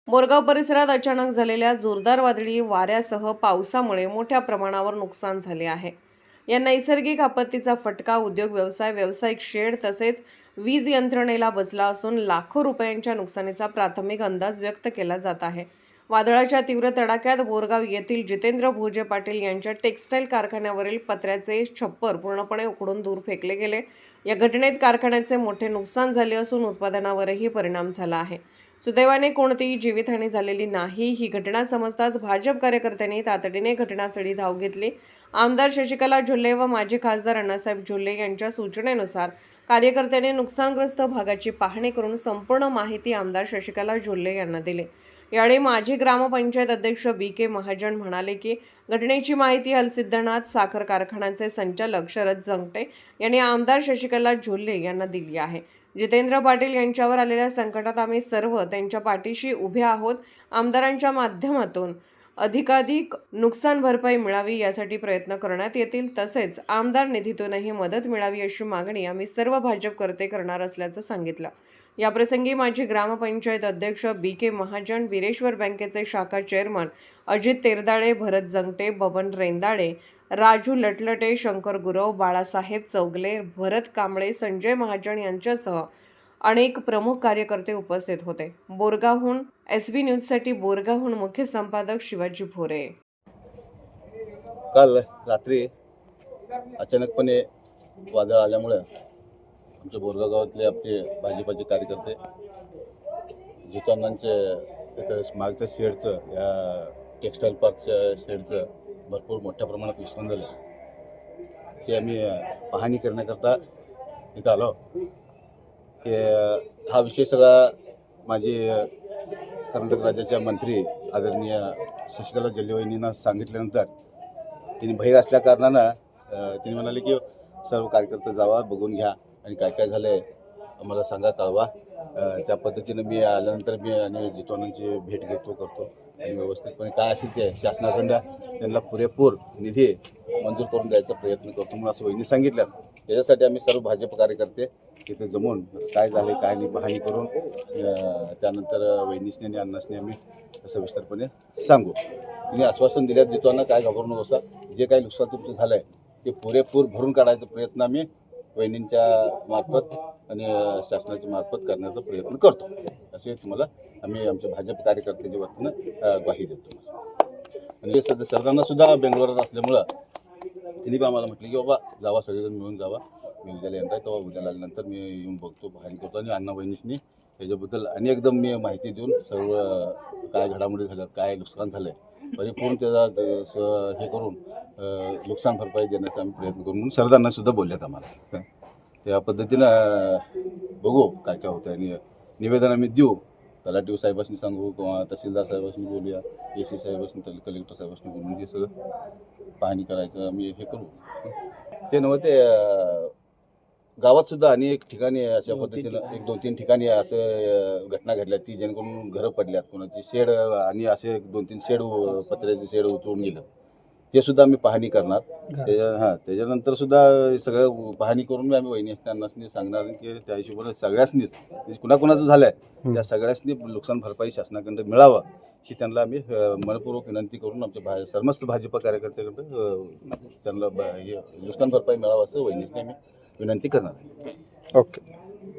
बोरगाव परिसरात अचानक झालेल्या जोरदार वादळी वाऱ्यासह पावसामुळे मोठ्या प्रमाणावर नुकसान झाले आहे। या नैसर्गिक आपत्तीचा फटका उद्योग व्यवसाय, व्यावसायिक शेड तसेच वीज यंत्रणेला बसला असून लाखो रुपयांच्या नुकसानीचा प्राथमिक अंदाज व्यक्त केला जात आहे। वादळाच्या तीव्र तडाख्यात बोरगाव येथील जितेंद्र भोजे पाटील यांच्या टेक्सटाईल कारखान्यावरील पत्र्याचे छप्पर पूर्णपणे उखडून दूर फेकले गेले। या घटनेत कारखान्याचे मोठे नुकसान झाले असून उत्पादनावरही परिणाम झाला आहे। सुदैवाने कोणतीही जीवितहानी झालेली नाही। ही घटना समजताच भाजप कार्यकर्त्यांनी तातडीने घटनास्थळी धाव घेतली। आमदार शशिकला झोले व माजी खासदार अण्णासाहेब झोले यांच्या सूचनेनुसार कार्यकर्त्यांनी नुकसानग्रस्त भागाची पाहणी करून संपूर्ण माहिती आमदार शशिकला झोले यांना दिली। यावेळी माजी ग्रामपंचायत अध्यक्ष बी.के. महाजन म्हणाले की घटनेची माहिती हलसिद्धनाथ साखर कारखान्याचे संचालक शरद जंगटे यांनी आमदार शशिकला झोले यांना दिली आहे। जितेंद्र पाटील यांच्यावर आलेल्या संकटात आम्ही सर्व त्यांच्या पाठीशी उभे आहोत। आमदारांच्या माध्यमातून अधिकाधिक नुकसान भरपाई मिळावी यासाठी प्रयत्न करण्यात येतील। तसेच आमदार निधीतूनही मदत मिळावी अशी मागणी आम्ही सर्व भाजपकर्ते करणार असल्याचं सांगितलं। याप्रसंगी माजी ग्रामपंचायत अध्यक्ष बी.के. महाजन, बिरेश्वर बँकेचे शाखा चेअरमन अजित तेरदाळे, भरत जंगटे, बबन रेंदाळे, राजू लटलटे, शंकर गुरव, बाळासाहेब चौगले, भरत कांबळे, संजय महाजन यांच्यासह अनेक प्रमुख कार्यकर्ते उपस्थित होते। बोरगावहून SB न्यूजसाठी बोरगावहून मुख्य संपादक शिवाजी भोरे। काल रात्री अचानकपणे वादळ आल्यामुळे आमच्या बोरगाव गावातले आपले भाजपाचे कार्यकर्ते जितांनांचे इथं मागच्या शेडचं, या टेक्सटाईल पार्कच्या शेडचं भरपूर मोठ्या प्रमाणात नुकसान झालं। ते आम्ही पाहणी करण्याकरता इथं आलो। हा विषय सगळा माझी कर्नाटक राज्याच्या मंत्री आदरणीय शशिकला झोले वहिनींना सांगितल्यानंतर तिने बाहेर असल्या कारणानं तिने म्हणाले की सर्व कार्यकर्ते जावा, बघून घ्या आणि काय काय झालं आहे आम्हाला सांगा, कळवा। त्या पद्धतीनं मी आल्यानंतर मी आणि जितवानांची भेट घेतो करतो आणि व्यवस्थितपणे काय असेल ते शासनाकडं त्यांना पुरेपूर निधी मंजूर करून द्यायचा प्रयत्न करतो म्हणून असं वहिनी सांगितलं। त्याच्यासाठी आम्ही सर्व भाजप कार्यकर्ते तिथे जमून काय झाले काय नाही पाहणी करून त्यानंतर वहिनीसने आणि अण्णासने आम्ही सविस्तरपणे सांगू। तिने आश्वासन दिल्यात जितवाना काय घाबरू नकोसा, जे काही नुकसान तुमचं झालं आहे ते पुरेपूर भरून काढायचा प्रयत्न आम्ही वहिनींच्या मार्फत आणि शासनाच्या मार्फत करण्याचा प्रयत्न करतो, असे तुम्हाला आम्ही आमच्या भाजप कार्यकर्त्याच्या वतीनं ग्वाही देतो। आणि सरदारांना सुद्धा बेंगलोरात असल्यामुळं तिने आम्हाला म्हटलं की बाबा जावा, सगळेजण मिळून जावा, मी उद्याला येणार आहे, तेव्हा उद्याला आल्यानंतर मी येऊन बघतो, पाहणी करतो आणि अण्णा वहिनीसनी त्याच्याबद्दल आणि एकदम मी माहिती देऊन सर्व काय घडामोडी झाल्यात, काय नुकसान झालं आहे परिपूर्ण त्याचा हे करून नुकसान भरपाई देण्याचा आम्ही प्रयत्न करू म्हणून सरदारांना सुद्धा बोलल्यात आम्हाला। त्या पद्धतीनं बघू काय काय होतं आणि निवेदन आम्ही देऊ, तलाठी साहेबांनी सांगू किंवा तहसीलदार साहेबांनी बोलूया, AC साहेबांनी, कलेक्टर साहेबांनी बोलून हे सगळं पाहणी करायचं आम्ही हे करू। ते नव्हे ते गावात सुद्धा अनेक ठिकाणी अशा पद्धतीनं 1-2-3 ठिकाणी असं घटना घडल्या ती जेणेकरून घरं पडल्यात, कोणाची शेड आणि असे 2-3 शेड पत्र्याचे शेड उतरून गेलं, ते सुद्धा आम्ही पाहणी करणार। त्याच्यानंतर सुद्धा सगळं पाहणी करून आम्ही वहिनी असतानाच सांगणार की त्या हिशोबाने सगळ्यांनीच कुणाकुणाचं झालं आहे त्या सगळ्यांनी नुकसान भरपाई शासनाकडे मिळावं ही त्यांना आम्ही मनपूर्वक विनंती करून आमच्या समस्त भाजपा कार्यकर्त्याकडं त्यांना नुकसान भरपाई मिळावं असं वहिनीसने आम्ही विनंती करणार आहे। ओके।